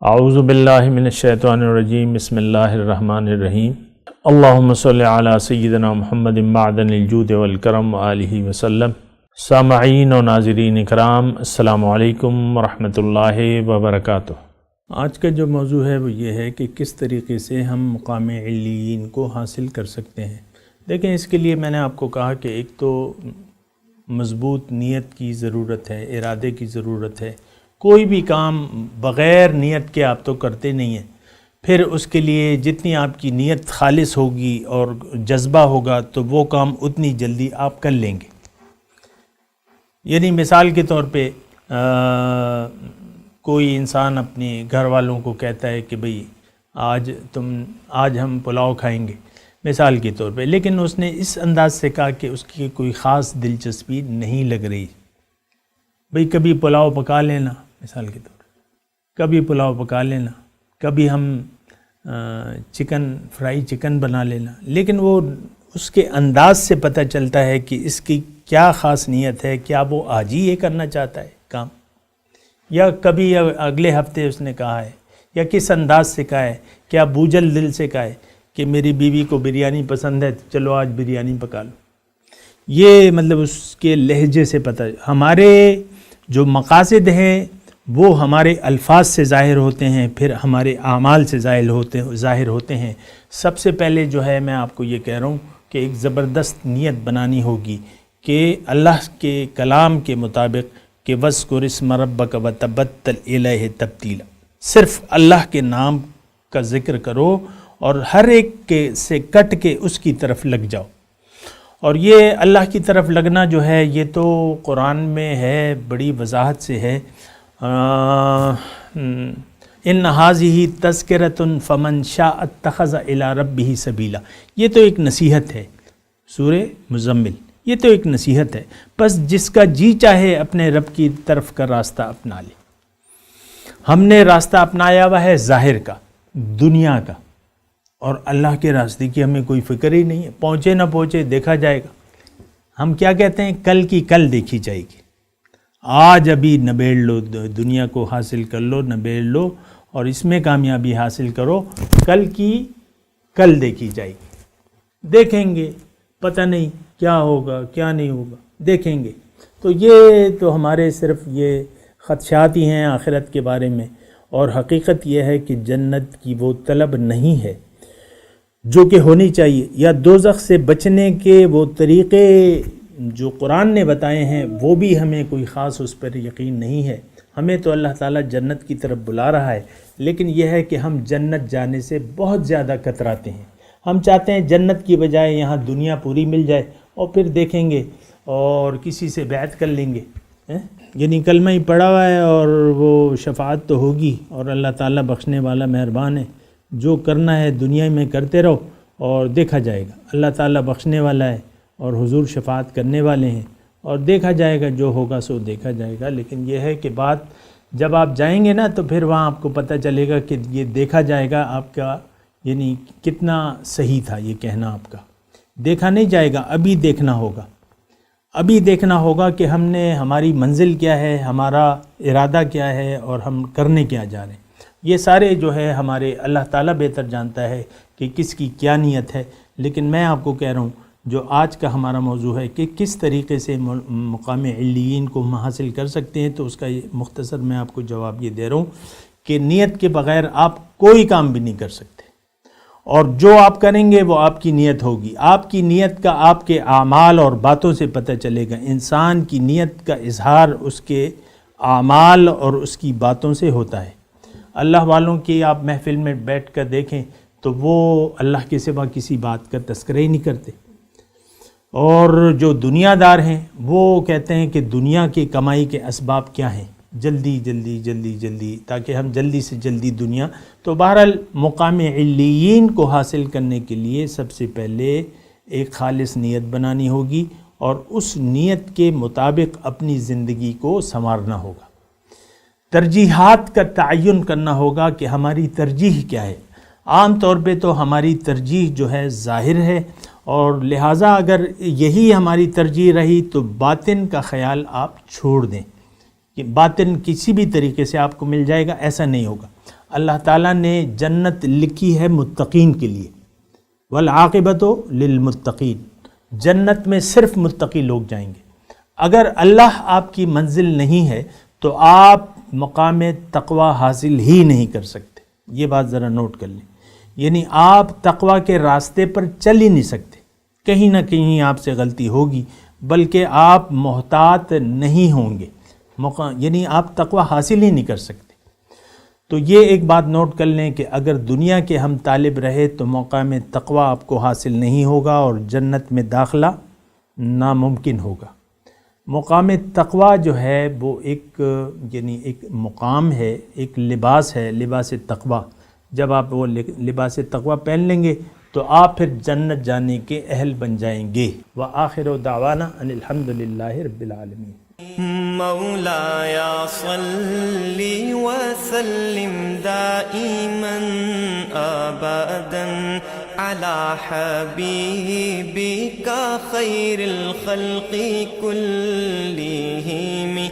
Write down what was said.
اعوذ باللہ من الشیطان الرجیم بسم اللہ الرحمن الرحیم اللہم صلی علی سیدنا محمد معدن الجود والکرم وآلہ وسلم۔ سامعین و ناظرین اکرام، السلام علیکم ورحمۃ اللہ وبرکاتہ۔ آج کا جو موضوع ہے وہ یہ ہے کہ کس طریقے سے ہم مقام علیین کو حاصل کر سکتے ہیں۔ دیکھیں، اس کے لیے میں نے آپ کو کہا کہ ایک تو مضبوط نیت کی ضرورت ہے، ارادے کی ضرورت ہے۔ کوئی بھی کام بغیر نیت کے آپ تو کرتے نہیں ہیں، پھر اس کے لیے جتنی آپ کی نیت خالص ہوگی اور جذبہ ہوگا تو وہ کام اتنی جلدی آپ کر لیں گے۔ یعنی مثال کے طور پہ کوئی انسان اپنے گھر والوں کو کہتا ہے کہ بھئی آج ہم پلاؤ کھائیں گے، مثال کے طور پہ، لیکن اس نے اس انداز سے کہا کہ اس کی کوئی خاص دلچسپی نہیں لگ رہی۔ بھئی کبھی پلاؤ پکا لینا، مثال کے طور پہ کبھی پلاؤ پکا لینا، کبھی ہم فرائی چکن بنا لینا، لیکن وہ اس کے انداز سے پتہ چلتا ہے کہ اس کی کیا خاص نیت ہے، کیا وہ آج ہی یہ کرنا چاہتا ہے کام، یا کبھی اگلے ہفتے اس نے کہا ہے، یا کس انداز سے کہا ہے، کیا بوجھل دل سے کہا ہے کہ میری بیوی کو بریانی پسند ہے چلو آج بریانی پکا لو۔ یہ مطلب اس کے لہجے سے پتہ۔ ہمارے جو مقاصد ہیں وہ ہمارے الفاظ سے ظاہر ہوتے ہیں، پھر ہمارے اعمال سے ظاہر ہوتے ہیں۔ سب سے پہلے جو ہے میں آپ کو یہ کہہ رہا ہوں کہ ایک زبردست نیت بنانی ہوگی کہ اللہ کے کلام کے مطابق کہ وَاذْكُرِ اسْمَ رَبَّكَ وَتَبَتَّلْ إِلَيْهِ تَبْتِيلًا، صرف اللہ کے نام کا ذکر کرو اور ہر ایک سے کٹ کے اس کی طرف لگ جاؤ۔ اور یہ اللہ کی طرف لگنا جو ہے یہ تو قرآن میں ہے، بڑی وضاحت سے ہے۔ ان ھذہ تذکرۃ فمن شاء اتخذ الی ربہ سبیلا، یہ تو ایک نصیحت ہے، سورہ مزمل، یہ تو ایک نصیحت ہے۔ بس جس کا جی چاہے اپنے رب کی طرف کا راستہ اپنا لے۔ ہم نے راستہ اپنایا ہوا ہے ظاہر کا، دنیا کا، اور اللہ کے راستے کی ہمیں کوئی فکر ہی نہیں ہے۔ پہنچے نہ پہنچے دیکھا جائے گا۔ ہم کیا کہتے ہیں، کل کی کل دیکھی جائے گی۔ آج ابھی نبیڑ لو، دنیا کو حاصل کر لو، نبیڑ لو اور اس میں کامیابی حاصل کرو، کل کی کل دیکھی جائے گی۔ دیکھیں گے، پتہ نہیں کیا ہوگا کیا نہیں ہوگا، دیکھیں گے۔ تو یہ تو ہمارے صرف یہ خدشات ہی ہیں آخرت کے بارے میں، اور حقیقت یہ ہے کہ جنت کی وہ طلب نہیں ہے جو کہ ہونی چاہیے، یا دوزخ سے بچنے کے وہ طریقے جو قرآن نے بتائے ہیں وہ بھی ہمیں کوئی خاص اس پر یقین نہیں ہے۔ ہمیں تو اللہ تعالیٰ جنت کی طرف بلا رہا ہے، لیکن یہ ہے کہ ہم جنت جانے سے بہت زیادہ کتراتے ہیں۔ ہم چاہتے ہیں جنت کی بجائے یہاں دنیا پوری مل جائے اور پھر دیکھیں گے اور کسی سے بیعت کر لیں گے، یعنی کلمہ ہی پڑھا ہوا ہے اور وہ شفاعت تو ہوگی، اور اللہ تعالیٰ بخشنے والا مہربان ہے، جو کرنا ہے دنیا میں کرتے رہو اور دیکھا جائے گا۔ اللہ تعالیٰ بخشنے والا ہے اور حضور شفاعت کرنے والے ہیں، اور دیکھا جائے گا، جو ہوگا سو دیکھا جائے گا۔ لیکن یہ ہے کہ بات جب آپ جائیں گے نا تو پھر وہاں آپ کو پتہ چلے گا کہ یہ دیکھا جائے گا آپ کا، یعنی کتنا صحیح تھا یہ کہنا آپ کا۔ دیکھا نہیں جائے گا، ابھی دیکھنا ہوگا۔ ابھی دیکھنا ہوگا کہ ہم نے، ہماری منزل کیا ہے، ہمارا ارادہ کیا ہے اور ہم کرنے کیا جا رہے ہیں۔ یہ سارے جو ہے ہمارے اللہ تعالیٰ بہتر جانتا ہے کہ کس کی کیا نیت ہے، لیکن میں آپ کو کہہ رہا ہوں جو آج کا ہمارا موضوع ہے کہ کس طریقے سے مقام علیین کو ہم حاصل کر سکتے ہیں، تو اس کا مختصر میں آپ کو جواب یہ دے رہا ہوں کہ نیت کے بغیر آپ کوئی کام بھی نہیں کر سکتے، اور جو آپ کریں گے وہ آپ کی نیت ہوگی۔ آپ کی نیت کا آپ کے اعمال اور باتوں سے پتہ چلے گا۔ انسان کی نیت کا اظہار اس کے اعمال اور اس کی باتوں سے ہوتا ہے۔ اللہ والوں کی آپ محفل میں بیٹھ کر دیکھیں تو وہ اللہ کے سوا کسی بات کا تذکرہ ہی نہیں کرتے، اور جو دنیا دار ہیں وہ کہتے ہیں کہ دنیا کی کمائی کے اسباب کیا ہیں، جلدی جلدی جلدی جلدی، تاکہ ہم جلدی سے جلدی دنیا۔ تو بہرحال مقام علیین کو حاصل کرنے کے لیے سب سے پہلے ایک خالص نیت بنانی ہوگی، اور اس نیت کے مطابق اپنی زندگی کو سنوارنا ہوگا۔ ترجیحات کا تعین کرنا ہوگا کہ ہماری ترجیح کیا ہے۔ عام طور پہ تو ہماری ترجیح جو ہے ظاہر ہے، اور لہٰذا اگر یہی ہماری ترجیح رہی تو باطن کا خیال آپ چھوڑ دیں کہ باطن کسی بھی طریقے سے آپ کو مل جائے گا، ایسا نہیں ہوگا۔ اللہ تعالیٰ نے جنت لکھی ہے متقین کے لیے، والعاقبۃ للمتقین، جنت میں صرف متقی لوگ جائیں گے۔ اگر اللہ آپ کی منزل نہیں ہے تو آپ مقام تقوی حاصل ہی نہیں کر سکتے، یہ بات ذرا نوٹ کر لیں۔ یعنی آپ تقوی کے راستے پر چل ہی نہیں سکتے، کہیں نہ کہیں آپ سے غلطی ہوگی، بلکہ آپ محتاط نہیں ہوں گے، یعنی آپ تقوی حاصل ہی نہیں کر سکتے۔ تو یہ ایک بات نوٹ کر لیں کہ اگر دنیا کے ہم طالب رہے تو مقام تقوی آپ کو حاصل نہیں ہوگا اور جنت میں داخلہ ناممکن ہوگا۔ مقام تقوی جو ہے وہ ایک یعنی ایک مقام ہے، ایک لباس ہے، لباس تقوی۔ جب آپ وہ لباس تقوی پہن لیں گے تو آپ پھر جنت جانے کے اہل بن جائیں گے۔ وآخر دعوانا ان الحمد للہ رب العالمین۔ مولاي صل وسلم دائما ابدا على حبيبك خير الخلق كلهم